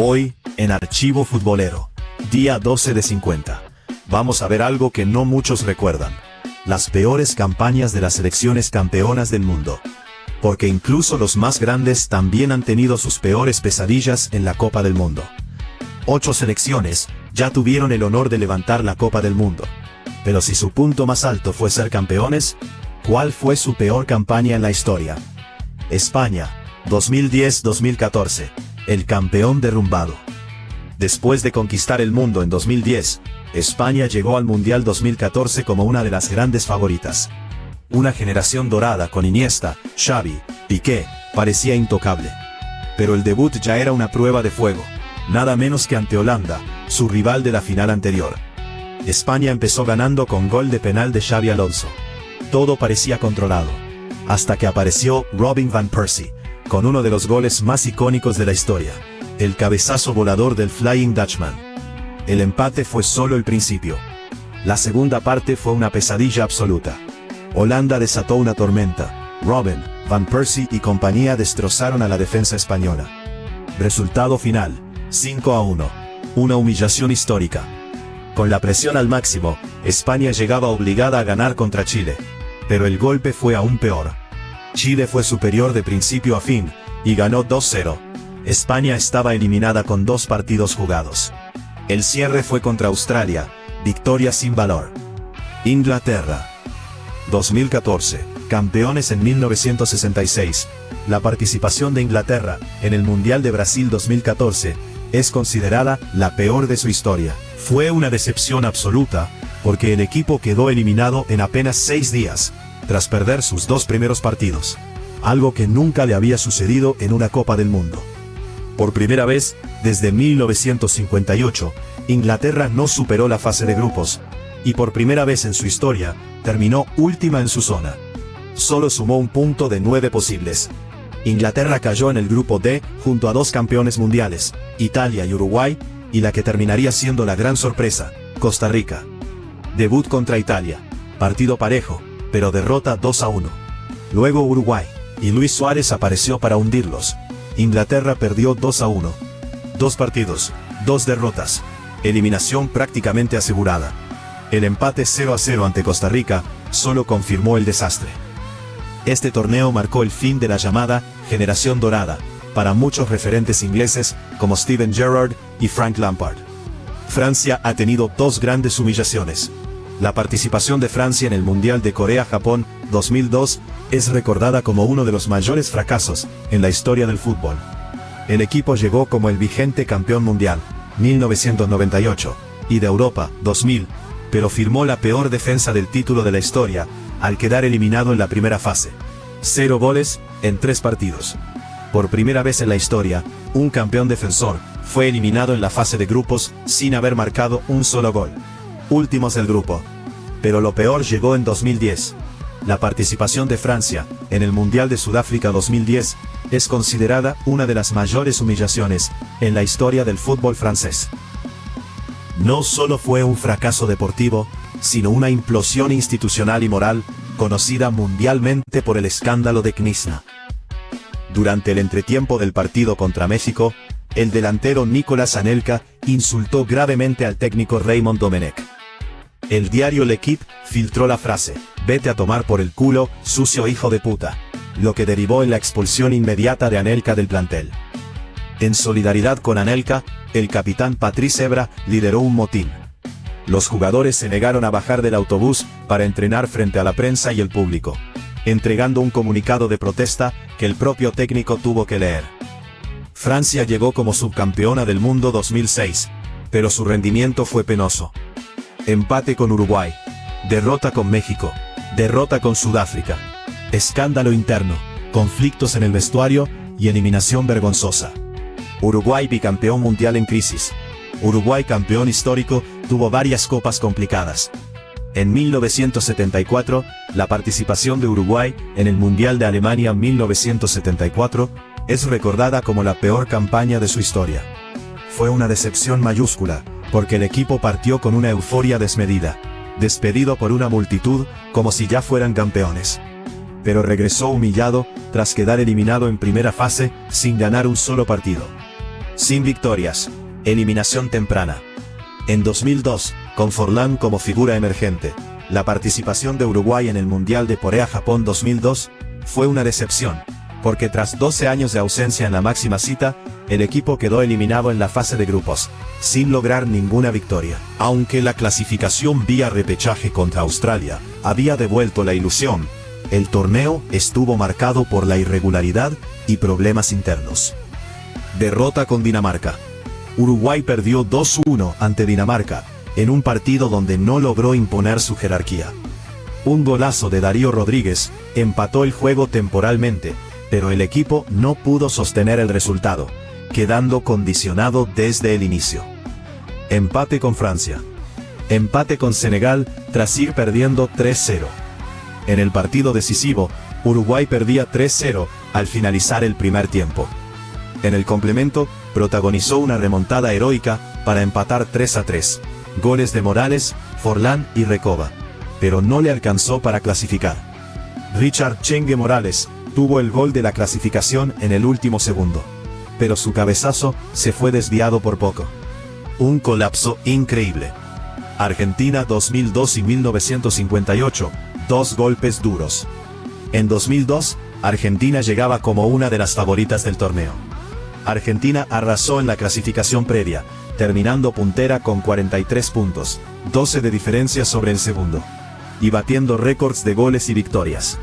Hoy, en Archivo Futbolero, día 12 de 50, vamos a ver algo que no muchos recuerdan: las peores campañas de las selecciones campeonas del mundo. Porque incluso los más grandes también han tenido sus peores pesadillas en la Copa del Mundo. 8 selecciones ya tuvieron el honor de levantar la Copa del Mundo. Pero si su punto más alto fue ser campeones, ¿cuál fue su peor campaña en la historia? España, 2010-2014, el campeón derrumbado. Después de conquistar el mundo en 2010, España llegó al Mundial 2014 como una de las grandes favoritas. Una generación dorada con Iniesta, Xavi, Piqué, parecía intocable. Pero el debut ya era una prueba de fuego, nada menos que ante Holanda, su rival de la final anterior. España empezó ganando con gol de penal de Xabi Alonso. Todo parecía controlado, hasta que apareció Robin van Persie, con uno de los goles más icónicos de la historia, el cabezazo volador del Flying Dutchman. El empate fue solo el principio. La segunda parte fue una pesadilla absoluta. Holanda desató una tormenta. Robin, van Persie y compañía destrozaron a la defensa española. Resultado final: 5-1. Una humillación histórica. Con la presión al máximo, España llegaba obligada a ganar contra Chile. Pero el golpe fue aún peor. Chile fue superior de principio a fin, y ganó 2-0. España estaba eliminada con 2 partidos jugados. El cierre fue contra Australia, victoria sin valor. Inglaterra. 2014, campeones en 1966. La participación de Inglaterra en el Mundial de Brasil 2014 es considerada la peor de su historia. Fue una decepción absoluta, porque el equipo quedó eliminado en apenas 6 días, tras perder sus 2 primeros partidos. Algo que nunca le había sucedido en una Copa del Mundo. Por primera vez, desde 1958, Inglaterra no superó la fase de grupos, y por primera vez en su historia, terminó última en su zona. Solo sumó un punto de 9 posibles. Inglaterra cayó en el grupo D junto a 2 campeones mundiales, Italia y Uruguay, y la que terminaría siendo la gran sorpresa, Costa Rica. Debut contra Italia, partido parejo, pero derrota 2-1. Luego Uruguay, y Luis Suárez apareció para hundirlos. Inglaterra perdió 2-1. 2 partidos, 2 derrotas. Eliminación prácticamente asegurada. El empate 0-0 ante Costa Rica solo confirmó el desastre. Este torneo marcó el fin de la llamada generación dorada, para muchos referentes ingleses como Steven Gerrard y Frank Lampard. Francia ha tenido 2 grandes humillaciones. La participación de Francia en el Mundial de Corea-Japón 2002 es recordada como uno de los mayores fracasos en la historia del fútbol. El equipo llegó como el vigente campeón mundial, 1998, y de Europa, 2000, pero firmó la peor defensa del título de la historia, al quedar eliminado en la primera fase. 0 goles en 3 partidos. Por primera vez en la historia, un campeón defensor fue eliminado en la fase de grupos sin haber marcado un solo gol. Últimos del grupo. Pero lo peor llegó en 2010. La participación de Francia en el Mundial de Sudáfrica 2010 es considerada una de las mayores humillaciones en la historia del fútbol francés. No solo fue un fracaso deportivo, sino una implosión institucional y moral, conocida mundialmente por el escándalo de Knizna. Durante el entretiempo del partido contra México, el delantero Nicolas Anelka insultó gravemente al técnico Raymond Domenech. El diario L'Équipe filtró la frase: "Vete a tomar por el culo, sucio hijo de puta", lo que derivó en la expulsión inmediata de Anelka del plantel. En solidaridad con Anelka, el capitán Patrice Evra lideró un motín. Los jugadores se negaron a bajar del autobús para entrenar frente a la prensa y el público, entregando un comunicado de protesta que el propio técnico tuvo que leer. Francia llegó como subcampeona del mundo 2006, pero su rendimiento fue penoso. Empate con Uruguay, derrota con México, derrota con Sudáfrica, escándalo interno, conflictos en el vestuario y eliminación vergonzosa. Uruguay bicampeón mundial en crisis. Uruguay campeón histórico tuvo varias copas complicadas. En 1974, la participación de Uruguay en el Mundial de Alemania 1974 es recordada como la peor campaña de su historia. Fue una decepción mayúscula, porque el equipo partió con una euforia desmedida, despedido por una multitud como si ya fueran campeones. Pero regresó humillado tras quedar eliminado en primera fase sin ganar un solo partido. sin victorias, eliminación temprana. En 2002, con Forlán como figura emergente, la participación de Uruguay en el Mundial de Corea-Japón 2002 fue una decepción, porque tras 12 años de ausencia en la máxima cita, el equipo quedó eliminado en la fase de grupos, sin lograr ninguna victoria. Aunque la clasificación vía repechaje contra Australia había devuelto la ilusión, el torneo estuvo marcado por la irregularidad y problemas internos. Derrota con Dinamarca. Uruguay perdió 2-1 ante Dinamarca, en un partido donde no logró imponer su jerarquía. Un golazo de Darío Rodríguez empató el juego temporalmente, pero el equipo no pudo sostener el resultado, quedando condicionado desde el inicio. Empate con Francia. Empate con Senegal tras ir perdiendo 3-0. En el partido decisivo, Uruguay perdía 3-0 al finalizar el primer tiempo. En el complemento, protagonizó una remontada heroica para empatar 3-3. Goles de Morales, Forlán y Recoba, pero no le alcanzó para clasificar. Richard Chengue Morales tuvo el gol de la clasificación en el último segundo, pero su cabezazo se fue desviado por poco. Un colapso increíble. Argentina 2002 y 1958, dos golpes duros. En 2002, Argentina llegaba como una de las favoritas del torneo. Argentina arrasó en la clasificación previa, terminando puntera con 43 puntos, 12 de diferencia sobre el segundo, y batiendo récords de goles y victorias.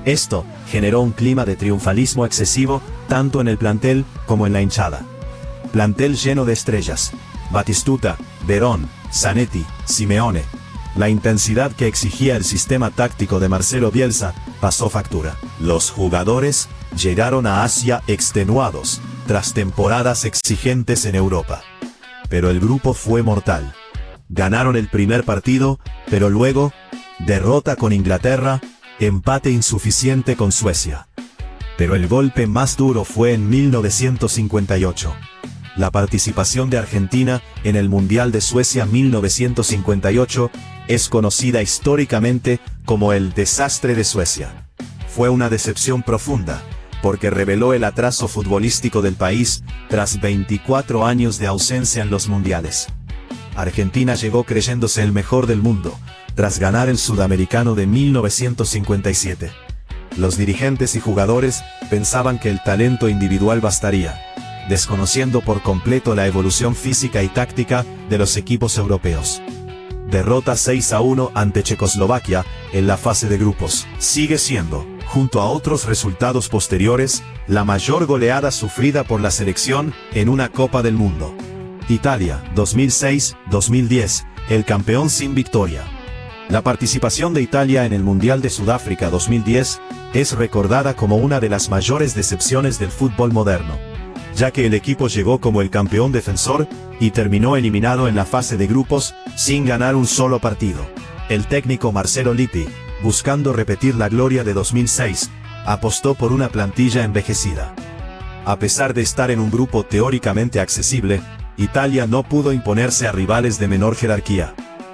Esto generó un clima de triunfalismo excesivo, tanto en el plantel como en la hinchada. Plantel lleno de estrellas: Batistuta, Verón, Zanetti, Simeone. La intensidad que exigía el sistema táctico de Marcelo Bielsa pasó factura. Los jugadores llegaron a Asia extenuados, tras temporadas exigentes en Europa. Pero el grupo fue mortal. Ganaron el primer partido, pero luego, derrota con Inglaterra, empate insuficiente con Suecia. Pero el golpe más duro fue en 1958. La participación de Argentina en el Mundial de Suecia 1958 es conocida históricamente como el desastre de Suecia. Fue una decepción profunda, porque reveló el atraso futbolístico del país tras 24 años de ausencia en los mundiales. Argentina llegó creyéndose el mejor del mundo, tras ganar el Sudamericano de 1957. Los dirigentes y jugadores pensaban que el talento individual bastaría, desconociendo por completo la evolución física y táctica de los equipos europeos. Derrota 6-1 ante Checoslovaquia en la fase de grupos. Sigue siendo, junto a otros resultados posteriores, la mayor goleada sufrida por la selección en una Copa del Mundo. Italia, 2006-2010, el campeón sin victoria. La participación de Italia en el Mundial de Sudáfrica 2010 es recordada como una de las mayores decepciones del fútbol moderno, ya que el equipo llegó como el campeón defensor y terminó eliminado en la fase de grupos sin ganar un solo partido. El técnico Marcelo Lippi, buscando repetir la gloria de 2006, apostó por una plantilla envejecida. A pesar de estar en un grupo teóricamente accesible, Italia no pudo imponerse a rivales de menor jerarquía.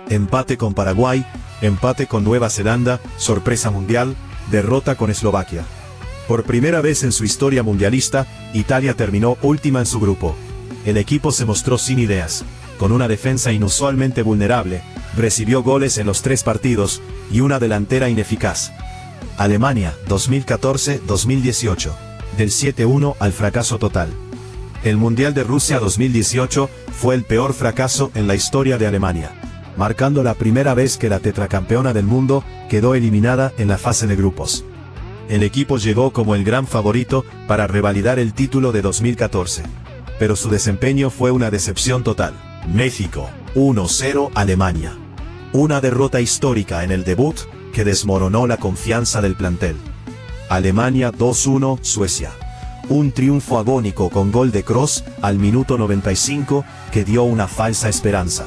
Empate con Paraguay, empate con Nueva Zelanda, sorpresa mundial, derrota con Eslovaquia. Por primera vez en su historia mundialista, Italia terminó última en su grupo. El equipo se mostró sin ideas, con una defensa inusualmente vulnerable, recibió goles en los 3 partidos y una delantera ineficaz. Alemania, 2014-2018, del 7-1 al fracaso total. El Mundial de Rusia 2018 fue el peor fracaso en la historia de Alemania, marcando la primera vez que la tetracampeona del mundo quedó eliminada en la fase de grupos. El equipo llegó como el gran favorito para revalidar el título de 2014, pero su desempeño fue una decepción total. México, 1-0 Alemania. Una derrota histórica en el debut que desmoronó la confianza del plantel. Alemania 2-1 Suecia. Un triunfo agónico con gol de Kroos al minuto 95 que dio una falsa esperanza.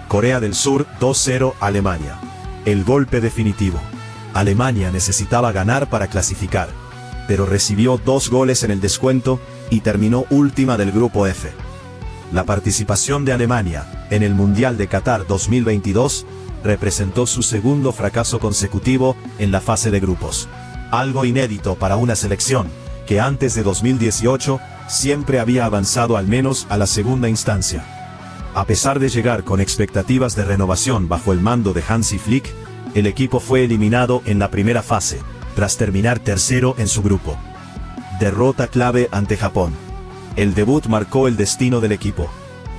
Corea del Sur 2-0 Alemania. El golpe definitivo. Alemania necesitaba ganar para clasificar, pero recibió 2 goles en el descuento y terminó última del grupo F. La participación de Alemania en el Mundial de Qatar 2022 representó su segundo fracaso consecutivo en la fase de grupos. Algo inédito para una selección que antes de 2018 siempre había avanzado al menos a la segunda instancia. A pesar de llegar con expectativas de renovación bajo el mando de Hansi Flick, el equipo fue eliminado en la primera fase, tras terminar tercero en su grupo. Derrota clave ante Japón. El debut marcó el destino del equipo.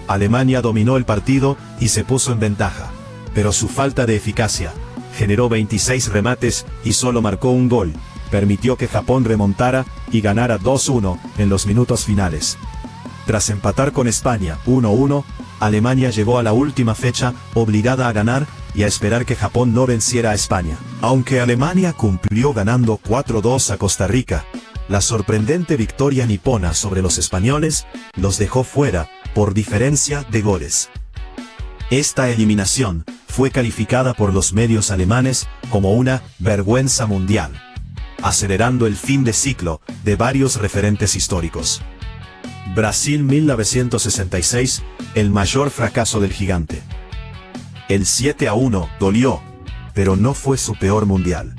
Alemania dominó el partido y se puso en ventaja, pero su falta de eficacia, generó 26 remates y solo marcó un gol, permitió que Japón remontara y ganara 2-1 en los minutos finales. Tras empatar con España 1-1, Alemania llegó a la última fecha obligada a ganar y a esperar que Japón no venciera a España. Aunque Alemania cumplió ganando 4-2 a Costa Rica, la sorprendente victoria nipona sobre los españoles los dejó fuera por diferencia de goles. Esta eliminación fue calificada por los medios alemanes como una vergüenza mundial, acelerando el fin de ciclo de varios referentes históricos. Brasil 1966, el mayor fracaso del gigante. El 7-1 dolió, pero no fue su peor mundial.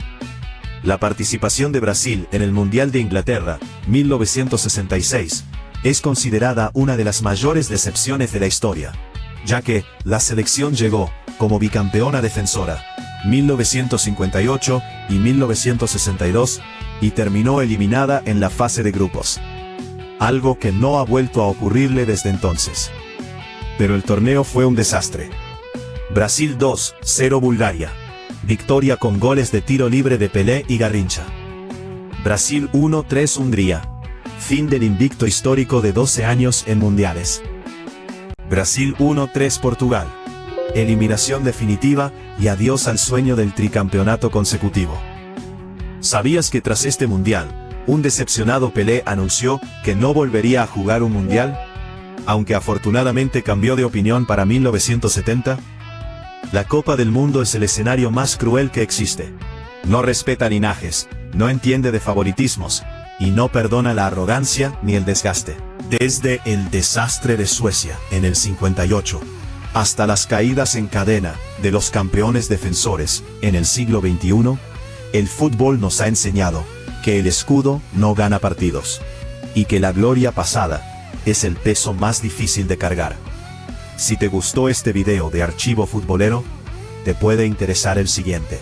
La participación de Brasil en el Mundial de Inglaterra, 1966, es considerada una de las mayores decepciones de la historia, ya que la selección llegó como bicampeona defensora, 1958 y 1962, y terminó eliminada en la fase de grupos. Algo que no ha vuelto a ocurrirle desde entonces. Pero el torneo fue un desastre. Brasil 2-0 Bulgaria. Victoria con goles de tiro libre de Pelé y Garrincha. Brasil 1-3 Hungría. Fin del invicto histórico de 12 años en mundiales. Brasil 1-3 Portugal. Eliminación definitiva y adiós al sueño del tricampeonato consecutivo. ¿Sabías que tras este mundial, un decepcionado Pelé anunció que no volvería a jugar un mundial? Aunque afortunadamente cambió de opinión para 1970. La Copa del Mundo es el escenario más cruel que existe. No respeta linajes, no entiende de favoritismos, y no perdona la arrogancia ni el desgaste. Desde el desastre de Suecia en el 58, hasta las caídas en cadena de los campeones defensores en el siglo XXI, el fútbol nos ha enseñado que el escudo no gana partidos, y que la gloria pasada es el peso más difícil de cargar. Si te gustó este video de Archivo Futbolero, te puede interesar el siguiente.